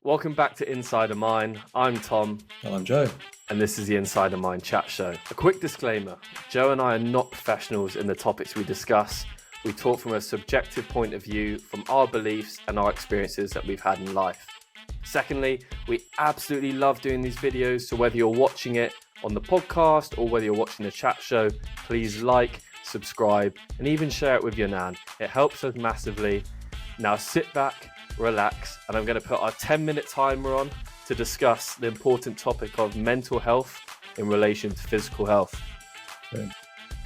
Welcome back to InsideAMind. I'm Tom. And I'm Joe. And this is the InsideAMind chat show. A quick disclaimer, Joe and I are not professionals in the topics we discuss. We talk from a subjective point of view, from our beliefs and our experiences that we've had in life. Secondly, we absolutely love doing these videos, so whether you're watching it on the podcast or whether you're watching the chat show, please like, subscribe, and even share it with your nan. It helps us massively. Now sit back, relax, and I'm going to put our 10-minute timer on to discuss the important topic of mental health in relation to physical health. Okay.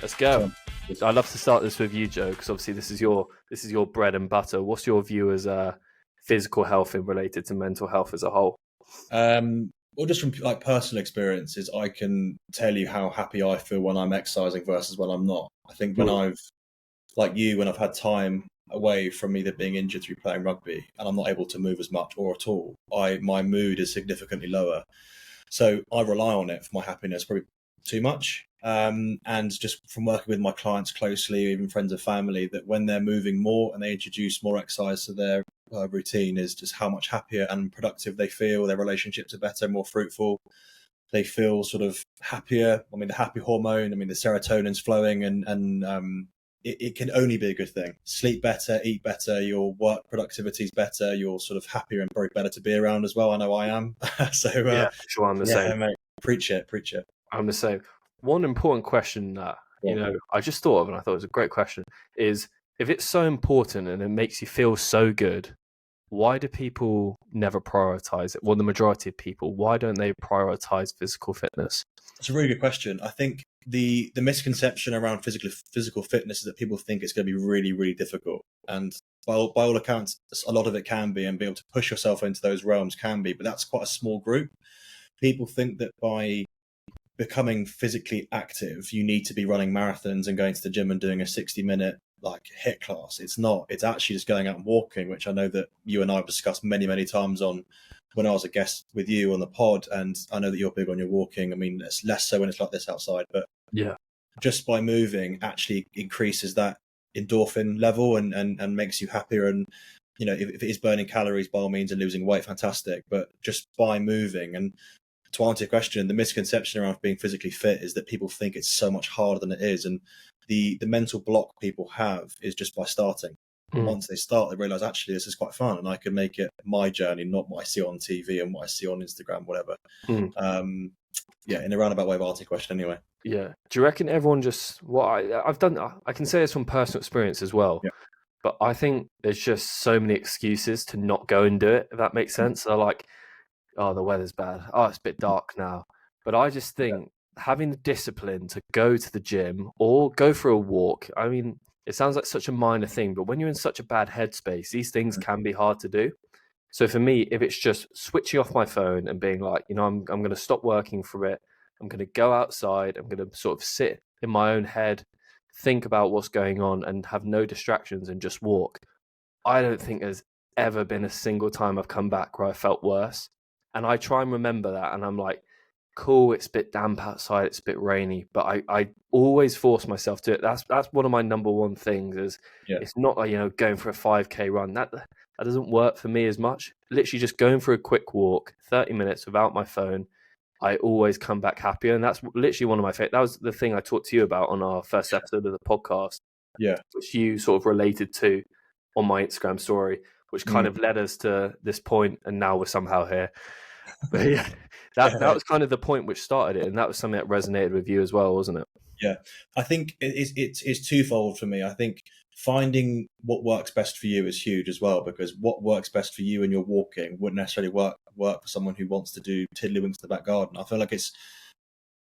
Let's go. I'd love to start this with you, Joe, because obviously this is your bread and butter. What's your view as physical health in related to mental health as a whole? Well, just from like personal experiences, I can tell you how happy I feel when I'm exercising versus when I'm not. I think when I've had time away from either being injured through playing rugby and I'm not able to move as much or at all, my mood is significantly lower. So I rely on it for my happiness, probably too much. And just from working with my clients closely, even friends and family, that when they're moving more and they introduce more exercise to their routine, is just how much happier and productive they feel. Their relationships are better, more fruitful. They feel sort of happier. I mean, the happy hormone, the serotonin's flowing, and it can only be a good thing. Sleep better, eat better, your work productivity is better, you're sort of happier and very better to be around as well. I know I am. So yeah, sure, I'm the same. Mate, preach it. I'm the same. One important question that I just thought of, and I thought it was a great question, is if it's so important and it makes you feel so good, why do people never prioritize it? Well, the majority of people, why don't they prioritize physical fitness? It's a really good question. I think the misconception around physical fitness is that people think it's going to be really, really difficult. And by all accounts, a lot of it can be, and being able to push yourself into those realms can be, but that's quite a small group. People think that by becoming physically active, you need to be running marathons and going to the gym and doing a 60-minute like HIIT class. It's not. It's actually just going out and walking, which I know that you and I have discussed many, many times on when I was a guest with you on the pod, and I know that you're big on your walking. I mean, it's less so when it's like this outside, but yeah, just by moving actually increases that endorphin level and makes you happier. And if it is burning calories, by all means, and losing weight, fantastic. But just by moving, and to answer your question, the misconception around being physically fit is that people think it's so much harder than it is, and the mental block people have is just by starting. Once they start, they realize actually this is quite fun, and I can make it my journey, not what I see on TV and what I see on Instagram, whatever. In a roundabout way of answering the question, anyway. Yeah. Do you reckon everyone just I've done? I can say this from personal experience as well. Yeah. But I think there's just so many excuses to not go and do it. If that makes sense. They're like, oh, the weather's bad. Oh, it's a bit dark now. But I just think having the discipline to go to the gym or go for a walk, I mean, it sounds like such a minor thing, but when you're in such a bad headspace, these things can be hard to do. So for me, if it's just switching off my phone and being like, I'm going to stop working for it. I'm going to go outside. I'm going to sort of sit in my own head, think about what's going on and have no distractions and just walk. I don't think there's ever been a single time I've come back where I felt worse. And I try and remember that. And I'm like, cool, it's a bit damp outside, it's a bit rainy, but I always force myself to it. That's one of my number one things is It's not like, going for a 5K run. That doesn't work for me as much. Literally just going for a quick walk, 30 minutes without my phone, I always come back happier. And that's literally one of my favorite. That was the thing I talked to you about on our first episode of the podcast, which you sort of related to on my Instagram story, which kind of led us to this point, and now we're somehow here. But yeah, that was kind of the point which started it, and that was something that resonated with you as well, wasn't it? Yeah, I think it's twofold for me. I think finding what works best for you is huge as well, because what works best for you and your walking wouldn't necessarily work for someone who wants to do tiddlywinks in the back garden. I feel like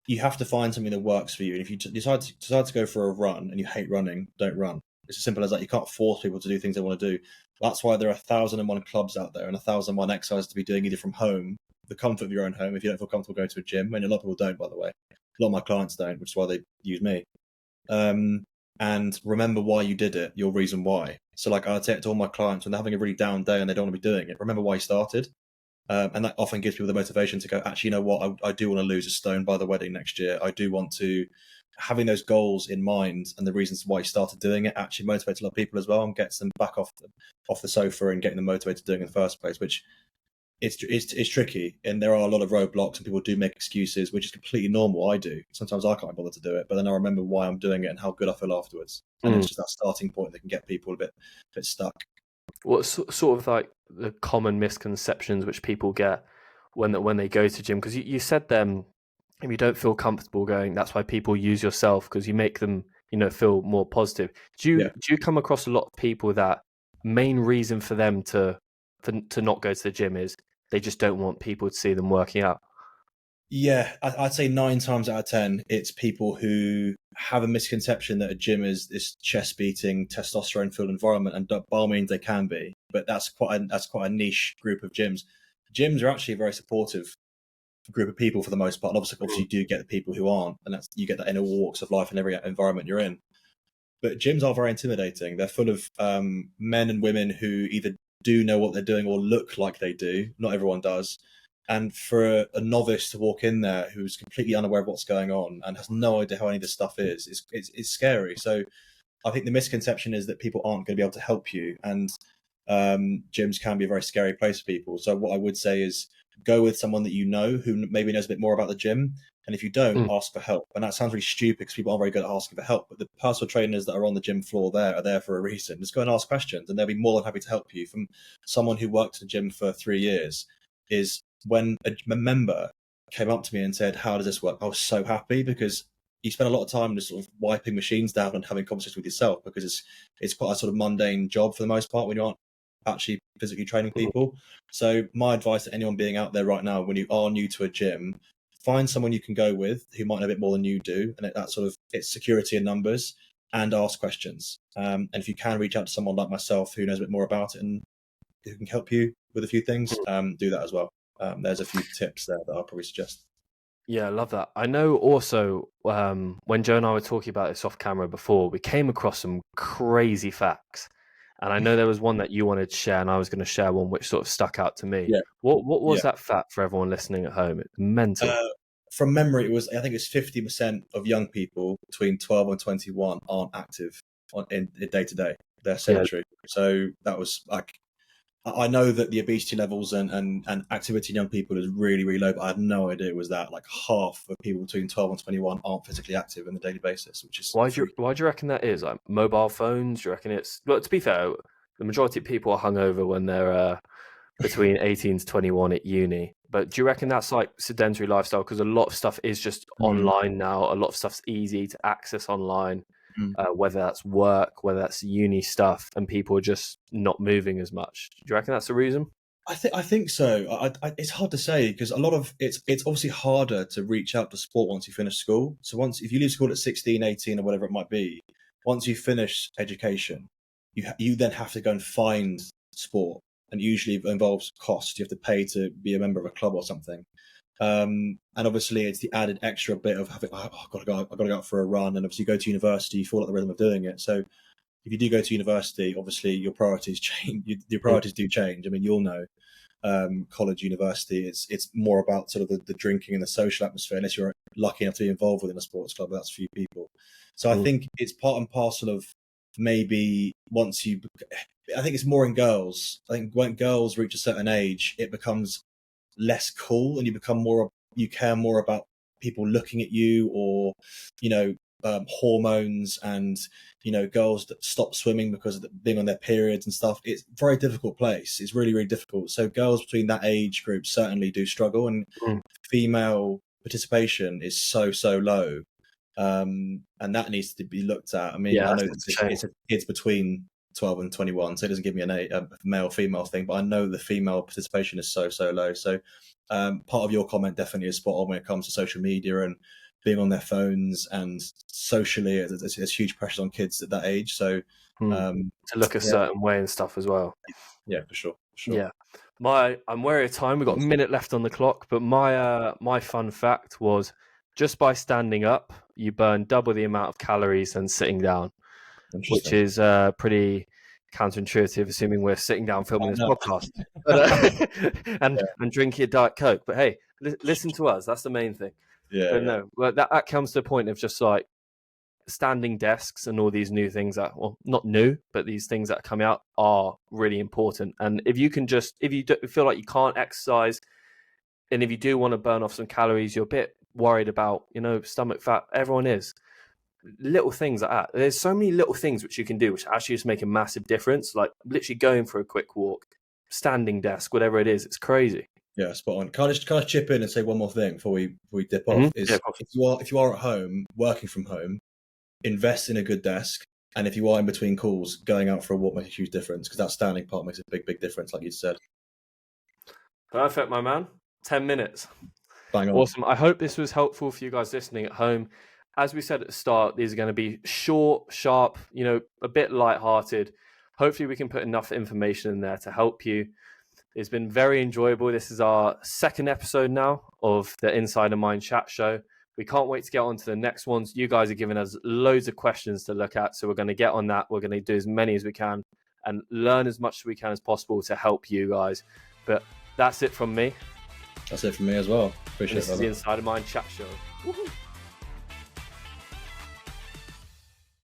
you have to find something that works for you. And if you decide to go for a run and you hate running, don't run. It's as simple as that. You can't force people to do things they want to do. That's why there are 1,001 clubs out there and 1,001 exercises to be doing either from home, the comfort of your own home, if you don't feel comfortable going to a gym. And a lot of people don't, by the way. A lot of my clients don't, which is why they use me. And remember why you did it, your reason why. So like I say it to all my clients when they're having a really down day and they don't want to be doing it, remember why you started. And that often gives people the motivation to go, actually, you know what, I do want to lose a stone by the wedding next year. I do want to, having those goals in mind and the reasons why you started doing it actually motivates a lot of people as well and gets them back off the sofa and getting them motivated to doing it in the first place, which it's tricky, and there are a lot of roadblocks, and people do make excuses, which is completely normal. I do. Sometimes I can't bother to do it, but then I remember why I'm doing it and how good I feel afterwards. And it's just that starting point that can get people a bit stuck. What's sort of like the common misconceptions which people get when they go to gym? Because you said them, if you don't feel comfortable going, that's why people use yourself, because you make them, feel more positive. Do you come across a lot of people that main reason for them to not go to the gym is they just don't want people to see them working out? Yeah, I'd say 9 times out of 10, it's people who have a misconception that a gym is this chest-beating, testosterone-filled environment, and by all means they can be, but that's quite a niche group of gyms. Gyms are actually a very supportive group of people for the most part. And obviously, you do get the people who aren't, and you get that in all walks of life in every environment you're in. But gyms are very intimidating. They're full of men and women who either do know what they're doing or look like they do. Not everyone does. And for a novice to walk in there who's completely unaware of what's going on and has no idea how any of this stuff is, it's scary. So I think the misconception is that people aren't going to be able to help you, and gyms can be a very scary place for people. So what I would say is go with someone that you know who maybe knows a bit more about the gym. And if you don't, ask for help. And that sounds really stupid because people aren't very good at asking for help. But the personal trainers that are on the gym floor there are there for a reason. Just go and ask questions, and they'll be more than happy to help you. From someone who worked in the gym for 3 years, is when a member came up to me and said, "How does this work?" I was so happy, because you spend a lot of time just sort of wiping machines down and having conversations with yourself, because it's quite a sort of mundane job for the most part when you aren't actually physically training people. So my advice to anyone being out there right now, when you are new to a gym, find someone you can go with who might know a bit more than you do, and that sort of, it's security in numbers, and ask questions. And if you can reach out to someone like myself who knows a bit more about it and who can help you with a few things, do that as well. There's a few tips there that I'll probably suggest. Yeah, I love that. I know also when Joe and I were talking about this off camera before, we came across some crazy facts. And I know there was one that you wanted to share, and I was going to share one which sort of stuck out to me. Yeah. What was that fact for everyone listening at home? It's mental. From memory, I think it's 50% of young people between 12 and 21 aren't active in day to day. They're sedentary. Yeah. So that was like, I know that the obesity levels and activity in young people is really, really low, but I had no idea it was that. Like half of people between 12 and 21 aren't physically active on a daily basis, which is... Why do you reckon that is? Like mobile phones? Do you reckon it's... Well, to be fair, the majority of people are hungover when they're between 18 to 21 at uni. But do you reckon that's like sedentary lifestyle? Because a lot of stuff is just online now. A lot of stuff's easy to access online. Whether that's work, whether that's uni stuff, and people are just not moving as much. Do you reckon that's the reason? I think so. It's hard to say, because a lot of it's obviously harder to reach out to sport once you finish school. So if you leave school at 16, 18 or whatever it might be, once you finish education, you then have to go and find sport, and usually it involves cost. You have to pay to be a member of a club or something. And obviously it's the added extra bit of having, I've got to go out for a run, and obviously you go to university, you fall out the rhythm of doing it. So if you do go to university, obviously your priorities change. Your priorities do change. I mean, you'll know, college, university, it's more about sort of the drinking and the social atmosphere, unless you're lucky enough to be involved within a sports club. That's a few people. So I think it's part and parcel of maybe I think it's more in girls. I think when girls reach a certain age, it becomes less cool, and you care more about people looking at you, or hormones, and girls that stop swimming because of being on their periods and stuff. It's a very difficult place. It's really, really difficult. So girls between that age group certainly do struggle, and female participation is so low, and that needs to be looked at. I mean, I know it's between 12 and 21, so it doesn't give me a male female thing, but I know the female participation is so low. So part of your comment definitely is spot on when it comes to social media and being on their phones, and socially there's huge pressures on kids at that age. So to look a certain way and stuff as well. Yeah, for sure. Yeah. I'm wary of time. We've got a minute left on the clock, but my fun fact was, just by standing up, you burn double the amount of calories than sitting down, which is pretty counterintuitive, assuming we're sitting down filming this podcast and drinking a Diet Coke. But hey, listen to us. That's the main thing. But no, that comes to the point of just like standing desks and all these new things that, well, not new, but these things that are coming out are really important. And if you feel like you can't exercise, and if you do want to burn off some calories, you're a bit worried about, stomach fat, everyone is. Little things like that. There's so many little things which you can do, which actually just make a massive difference. Like literally going for a quick walk, standing desk, whatever it is. It's crazy. Yeah, spot on. Can I chip in and say one more thing before we dip off? Yeah, if you are at home, working from home, invest in a good desk. And if you are in between calls, going out for a walk makes a huge difference, because that standing part makes a big difference, like you said. Perfect, my man. 10 minutes. Bang on. Awesome. I hope this was helpful for you guys listening at home. As we said at the start, these are going to be short, sharp, a bit lighthearted. Hopefully we can put enough information in there to help you. It's been very enjoyable. This is our second episode now of the InsideAMind chat show. We can't wait to get on to the next ones. You guys are giving us loads of questions to look at, so we're going to get on that. We're going to do as many as we can and learn as much as we can as possible to help you guys. But that's it from me. That's it from me as well. Appreciate it. This is the InsideAMind chat show. Woo-hoo.